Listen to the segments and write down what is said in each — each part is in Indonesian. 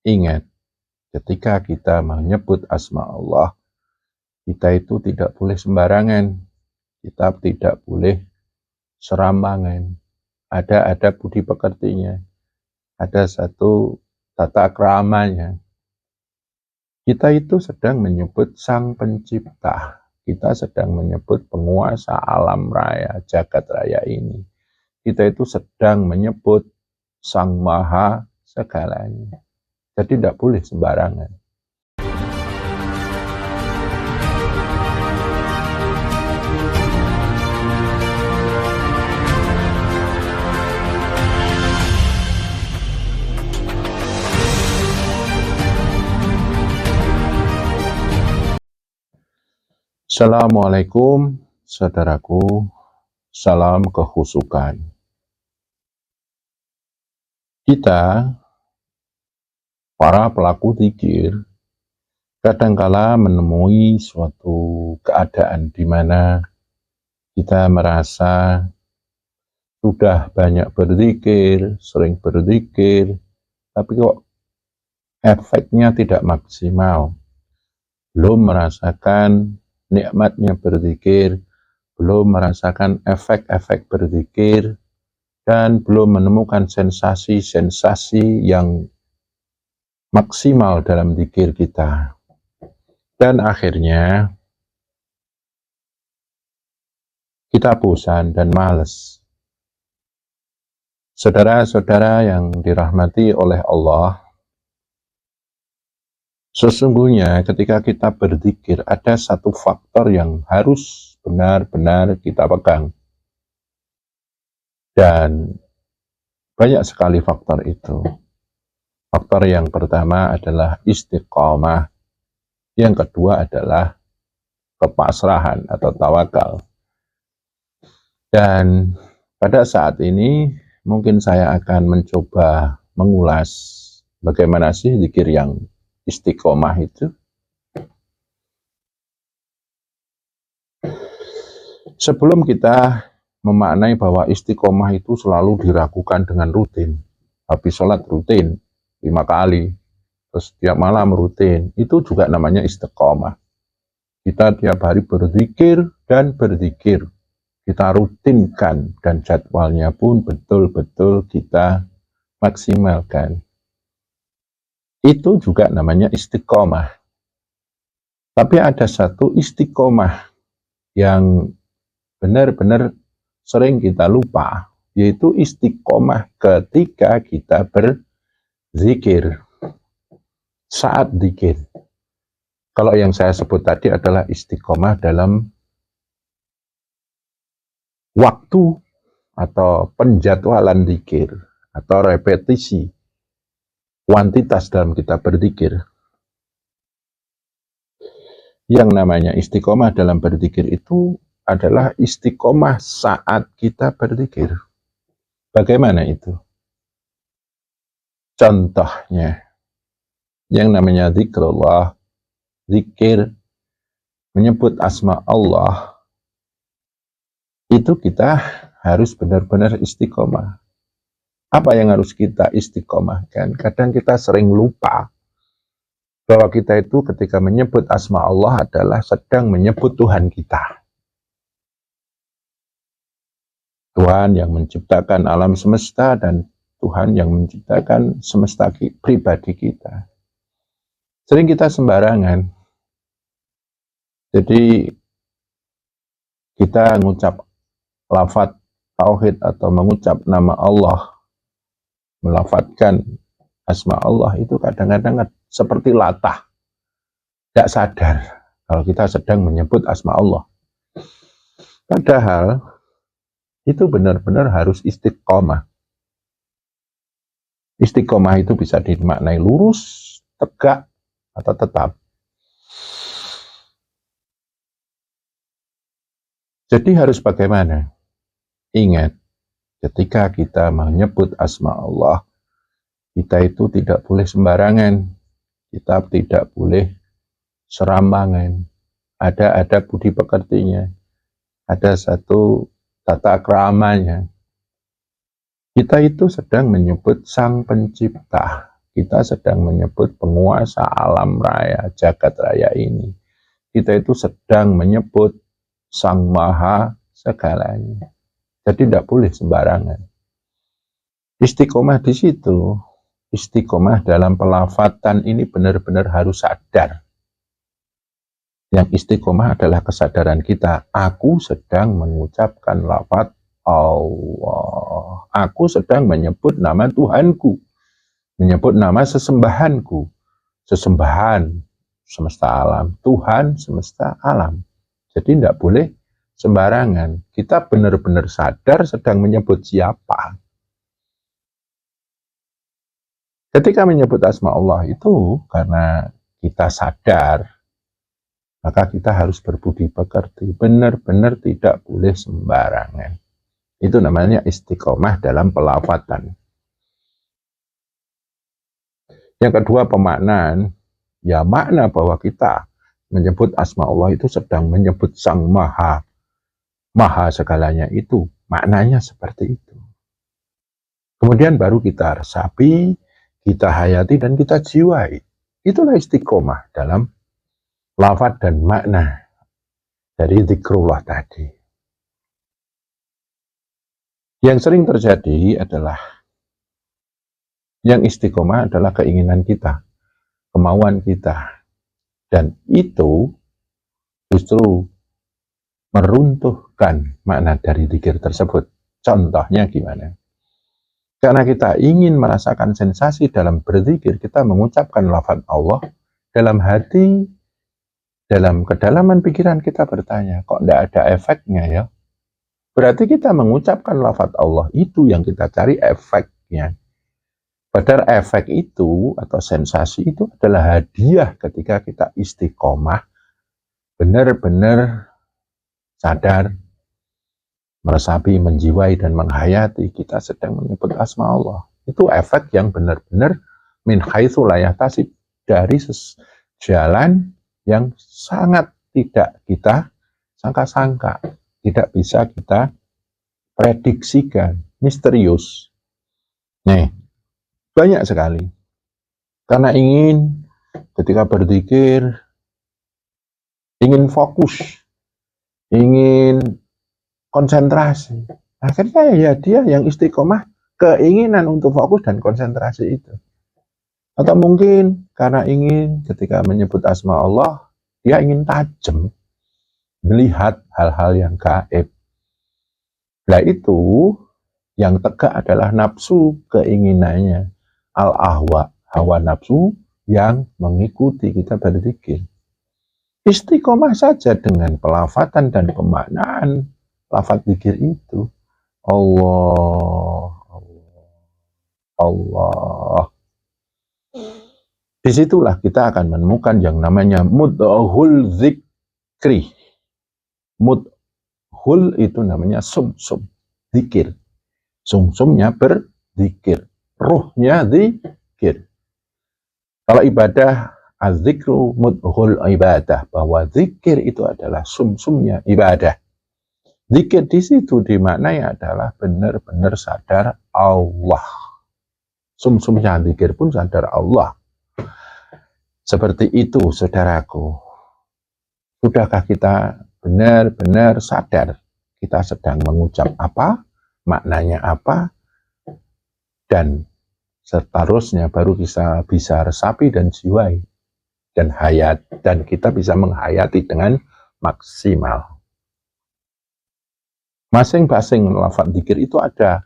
Ingat, ketika kita menyebut asma Allah, kita itu tidak boleh sembarangan. Kita tidak boleh serampangan. Ada budi pekertinya. Ada satu tata keramanya. Kita itu sedang menyebut Sang Pencipta. Kita sedang menyebut penguasa alam raya, jagat raya ini. Kita itu sedang menyebut Sang Maha segalanya. Jadi tidak boleh sembarangan. Assalamualaikum, saudaraku. Salam kehusukan. Kita, para pelaku zikir, kadangkala menemui suatu keadaan di mana kita merasa sudah banyak berzikir, sering berzikir, tapi kok efeknya tidak maksimal. Belum merasakan nikmatnya berzikir, belum merasakan efek-efek berzikir, dan belum menemukan sensasi-sensasi yang maksimal dalam zikir kita. Dan akhirnya kita bosan dan malas. Saudara-saudara yang dirahmati oleh Allah, sesungguhnya ketika kita berzikir ada satu faktor yang harus benar-benar kita pegang. Dan banyak sekali faktor itu. Faktor yang pertama adalah istiqomah. Yang kedua adalah kepasrahan atau tawakal. Dan pada saat ini mungkin saya akan mencoba mengulas bagaimana sih zikir yang istiqomah itu. Sebelum kita memaknai bahwa istiqomah itu selalu diragukan dengan rutin, habis sholat rutin 5 kali, terus tiap malam rutin, itu juga namanya istiqomah. Kita tiap hari berzikir dan berzikir, kita rutinkan dan jadwalnya pun betul-betul kita maksimalkan. Itu juga namanya istiqomah. Tapi ada satu istiqomah yang benar-benar sering kita lupa, yaitu istiqomah ketika kita berzikir, saat zikir. Kalau yang saya sebut tadi adalah istiqomah dalam waktu atau penjadwalan zikir atau repetisi kuantitas dalam kita berzikir. Yang namanya istiqomah dalam berzikir itu adalah istiqomah saat kita berzikir. Bagaimana itu? Contohnya, yang namanya zikrullah, zikir, menyebut asma Allah, itu kita harus benar-benar istiqomah. Apa yang harus kita istiqomahkan? Kadang kita sering lupa bahwa kita itu ketika menyebut asma Allah adalah sedang menyebut Tuhan kita. Tuhan yang menciptakan alam semesta dan Tuhan yang menciptakan semesta pribadi kita. Sering kita sembarangan. Jadi kita mengucap lafaz tauhid atau mengucap nama Allah, melafadzkan asma Allah itu kadang-kadang seperti latah, tidak sadar kalau kita sedang menyebut asma Allah. Padahal itu benar-benar harus istiqomah. Istiqomah itu bisa dimaknai lurus, tegak, atau tetap. Jadi harus bagaimana? Ingat, ketika kita menyebut asma Allah, kita itu tidak boleh sembarangan. Kita tidak boleh serampangan. Ada budi pekertinya. Ada satu tata keramanya. Kita itu sedang menyebut Sang Pencipta. kita sedang menyebut penguasa alam raya, jagat raya ini. Kita itu sedang menyebut Sang Maha segalanya. Jadi tidak boleh sembarangan. Istiqomah di situ, istiqomah dalam pelafatan ini benar-benar harus sadar. Yang istiqomah adalah kesadaran kita, aku sedang mengucapkan lafaz Allah. Aku sedang menyebut nama Tuhanku, menyebut nama sesembahanku, sesembahan semesta alam, Tuhan semesta alam. Jadi tidak boleh sembarangan. Kita benar-benar sadar sedang menyebut siapa. Ketika menyebut asma Allah itu karena kita sadar, maka kita harus berbudi pekerti, benar-benar tidak boleh sembarangan. Itu namanya istiqomah dalam pelafatan. Yang kedua pemaknaan, ya makna bahwa kita menyebut asma Allah itu sedang menyebut Sang Maha, Maha segalanya itu, maknanya seperti itu. Kemudian baru kita resapi, kita hayati dan kita jiwai. Itulah istiqomah dalam lafaz dan makna dari zikrullah tadi. Yang sering terjadi adalah yang istiqomah adalah keinginan kita, kemauan kita, dan itu justru meruntuhkan makna dari zikir tersebut. Contohnya gimana? Karena kita ingin merasakan sensasi dalam berzikir, kita mengucapkan lafaz Allah dalam hati. Dalam kedalaman pikiran kita bertanya, kok tidak ada efeknya ya? Berarti kita mengucapkan lafaz Allah itu yang kita cari efeknya. Padahal efek itu atau sensasi itu adalah hadiah ketika kita istiqomah, benar-benar sadar, meresapi, menjiwai, dan menghayati kita sedang menyebut asma Allah. Itu efek yang benar-benar min haitsu la yahtasib, dari jalan yang sangat tidak kita sangka-sangka, tidak bisa kita prediksikan, misterius. Nih, banyak sekali. Karena ingin ketika berzikir, ingin fokus, ingin konsentrasi. Akhirnya ya dia yang istiqomah, keinginan untuk fokus dan konsentrasi itu. Atau mungkin karena ingin ketika menyebut asma Allah, dia ingin tajam, melihat hal-hal yang gaib. Nah itu, yang tegak adalah nafsu keinginannya. Al-ahwa, hawa nafsu yang mengikuti kita berzikir. Istiqomah saja dengan pelafatan dan pemaknaan lafaz zikir itu. Allah, Allah, Allah. Disitulah kita akan menemukan yang namanya mudhul zikri. Mudhul itu namanya sum-sum, zikir. Sum-sumnya berzikir, ruhnya zikir. Kalau ibadah, az-zikru mudhul ibadah, bahwa zikir itu adalah sum-sumnya ibadah. Zikir di situ dimaknai adalah benar-benar sadar Allah. Sum-sumnya zikir pun sadar Allah. Seperti itu, saudaraku. Sudahkah kita benar-benar sadar kita sedang mengucap apa, maknanya apa, dan seterusnya baru bisa resapi dan jiwai dan hayat, dan kita bisa menghayati dengan maksimal. Masing-masing lafaz zikir itu ada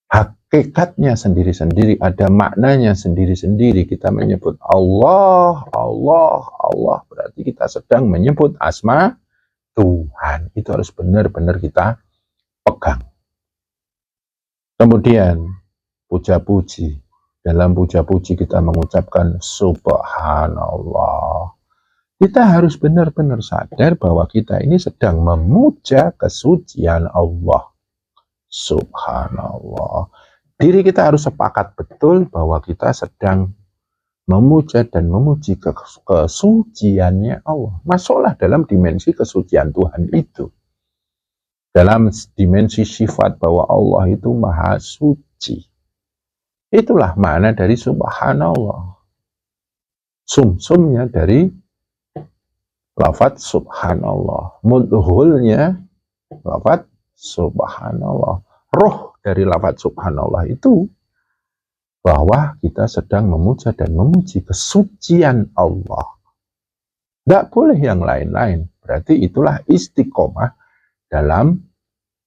hakikatnya sendiri-sendiri, ada maknanya sendiri-sendiri. Kita menyebut Allah, Allah, Allah, berarti kita sedang menyebut asma Tuhan. Itu harus benar-benar kita pegang. Kemudian puja-puji. Dalam puja-puji kita mengucapkan subhanallah. Kita harus benar-benar sadar bahwa kita ini sedang memuja kesucian Allah. Subhanallah. Diri kita harus sepakat betul bahwa kita sedang memuja dan memuji kesuciannya Allah. Masuklah dalam dimensi kesucian Tuhan itu. Dalam dimensi sifat bahwa Allah itu maha suci. Itulah makna dari subhanallah. Sumsumnya dari lafadz subhanallah. Mudhulnya lafadz subhanallah. Roh dari lafadz subhanallah itu bahwa kita sedang memuja dan memuji kesucian Allah. Tidak boleh yang lain-lain. Berarti itulah istiqomah dalam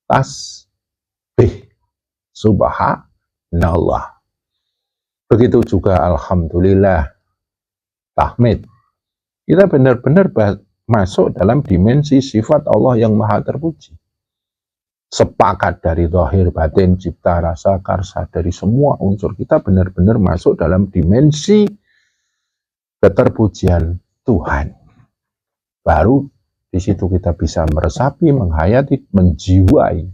tasbih subhanallah. Begitu juga alhamdulillah, tahmid. Kita benar-benar masuk dalam dimensi sifat Allah yang maha terpuji. Sepakat dari zahir, batin, cipta, rasa, karsa, dari semua unsur kita benar-benar masuk dalam dimensi keterpujian Tuhan. Baru di situ kita bisa meresapi, menghayati, menjiwai.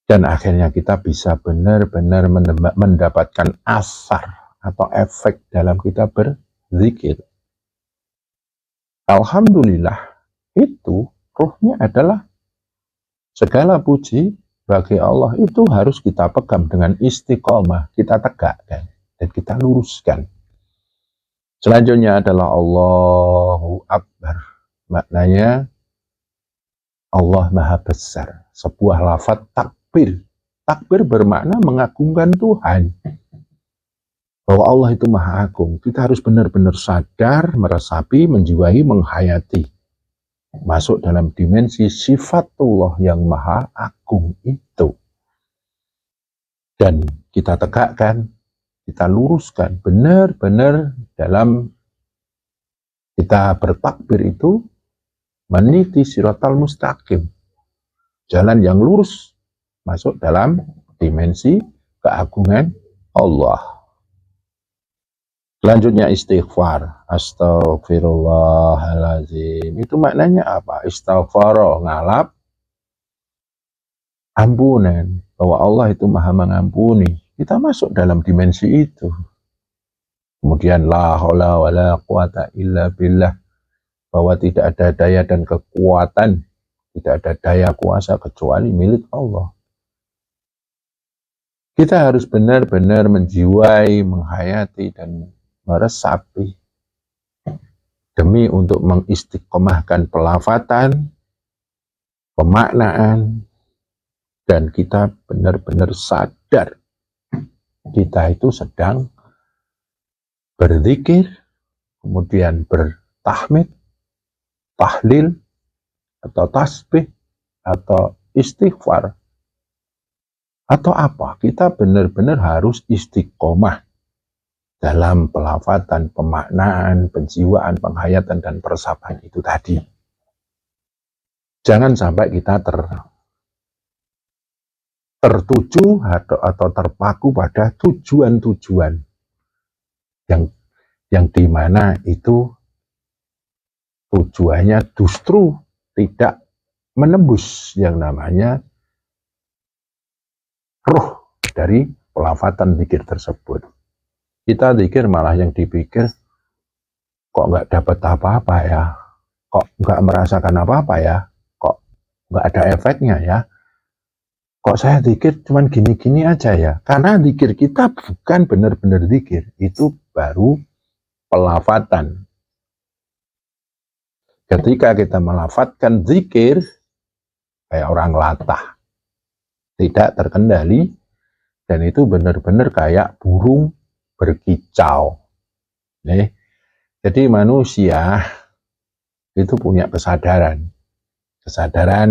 Dan akhirnya kita bisa benar-benar mendapatkan asar atau efek dalam kita berzikir. Alhamdulillah, itu ruhnya adalah segala puji bagi Allah itu harus kita pegang dengan istiqomah, kita tegakkan dan kita luruskan. Selanjutnya adalah Allahu Akbar. Maknanya Allah Maha Besar. Sebuah lafaz takbir. Takbir bermakna mengagungkan Tuhan. Bahwa Allah itu Maha Agung. Kita harus benar-benar sadar, meresapi, menjiwai, menghayati. Masuk dalam dimensi sifatullah yang Maha Agung itu. Dan kita tegakkan, kita luruskan benar-benar dalam kita bertakbir itu meniti siratal mustaqim, jalan yang lurus masuk dalam dimensi keagungan Allah. Selanjutnya istighfar, astagfirullahaladzim. Itu maknanya apa? Istighfar, ngalap ampunan, bahwa Allah itu maha mengampuni. Kita masuk dalam dimensi itu. Kemudian la haula wala quwata illa billah, bahwa tidak ada daya dan kekuatan, tidak ada daya kuasa kecuali milik Allah. Kita harus benar-benar menjiwai, menghayati dan meresapi demi untuk mengistiqomahkan pelafatan, pemaknaan, dan kita benar-benar sadar kita itu sedang berzikir, kemudian bertahmid, tahlil, atau tasbih, atau istighfar, atau apa. Kita benar-benar harus istiqomah dalam pelafatan, pemaknaan, penjiwaan, penghayatan, dan peresapan itu tadi. Jangan sampai kita tertuju atau terpaku pada tujuan-tujuan yang dimana itu tujuannya justru tidak menembus yang namanya ruh dari pelafatan zikir tersebut. Kita zikir malah yang dipikir, kok nggak dapat apa-apa ya, kok nggak merasakan apa-apa ya, kok nggak ada efeknya ya, kok saya zikir cuman gini-gini aja ya. Karena zikir kita bukan benar-benar zikir, itu baru pelafatan. Ketika kita melafatkan zikir kayak orang latah, tidak terkendali, dan itu benar-benar kayak burung berkicau. Nih, jadi manusia itu punya kesadaran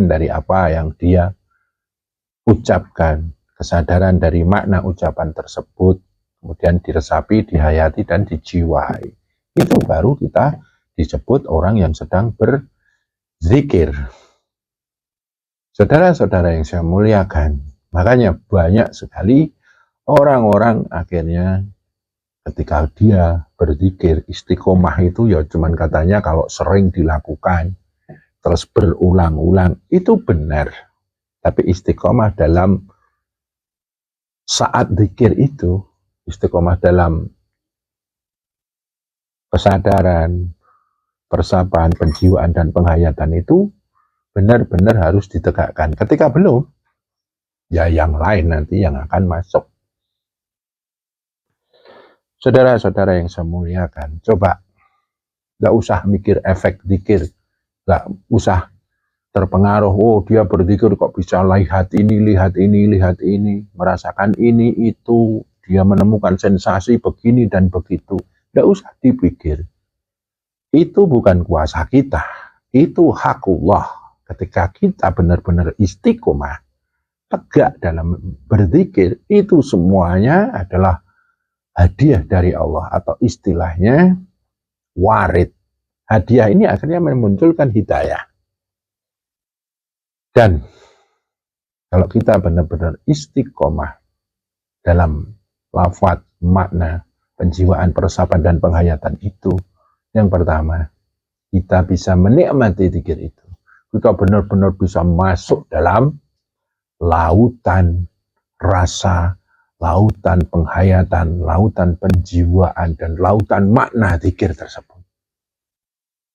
dari apa yang dia ucapkan, kesadaran dari makna ucapan tersebut, kemudian diresapi, dihayati, dan dijiwai. Itu baru kita disebut orang yang sedang berzikir. Saudara-saudara yang saya muliakan, makanya banyak sekali orang-orang akhirnya ketika dia berzikir, istiqomah itu ya cuman katanya kalau sering dilakukan, terus berulang-ulang, itu benar. Tapi istiqomah dalam saat zikir itu, istiqomah dalam kesadaran, persamaan, penjiwaan, dan penghayatan itu benar-benar harus ditegakkan. Ketika belum, ya yang lain nanti yang akan masuk. Saudara-saudara yang saya muliakan, coba gak usah mikir efek zikir, gak usah terpengaruh, oh dia berzikir kok bisa lihat ini, lihat ini, lihat ini, merasakan ini, itu, dia menemukan sensasi begini dan begitu. Gak usah dipikir. Itu bukan kuasa kita, itu hakullah. Ketika kita benar-benar istiqomah, tegak dalam berzikir, itu semuanya adalah hadiah dari Allah, atau istilahnya warid. Hadiah ini akhirnya memunculkan hidayah. Dan kalau kita benar-benar istiqomah dalam lafaz, makna, penjiwaan, peresapan, dan penghayatan itu, yang pertama, kita bisa menikmati zikir itu. Kita benar-benar bisa masuk dalam lautan rasa, lautan penghayatan, lautan penjiwaan, dan lautan makna zikir tersebut.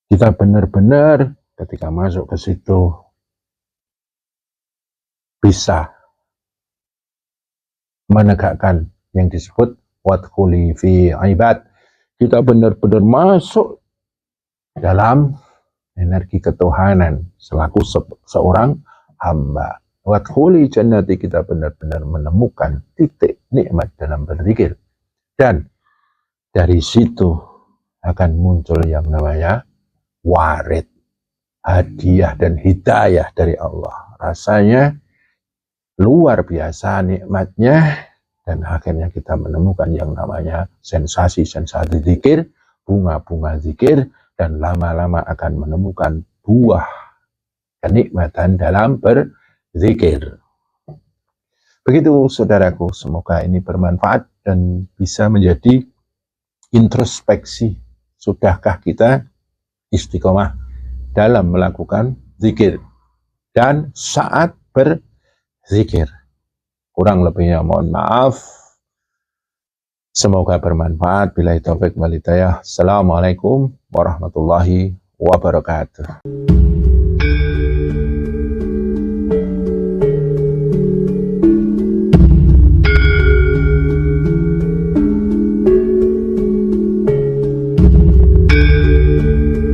Kita benar-benar ketika masuk ke situ bisa menegakkan yang disebut wadkhuli fi ibad. Kita benar-benar masuk dalam energi ketuhanan selaku seorang hamba. Wadkhuli jannati, kita benar-benar menemukan titik nikmat dalam berzikir. Dan dari situ akan muncul yang namanya warid, hadiah dan hidayah dari Allah. Rasanya luar biasa nikmatnya, dan akhirnya kita menemukan yang namanya sensasi-sensasi zikir, bunga-bunga zikir, dan lama-lama akan menemukan buah kenikmatan dalam berzikir. Begitu saudaraku, semoga ini bermanfaat dan bisa menjadi introspeksi. Sudahkah kita istiqomah dalam melakukan zikir dan saat berzikir? Kurang lebihnya mohon maaf. Semoga bermanfaat. Billahi taufik wal hidayah. Assalamualaikum warahmatullahi wabarakatuh.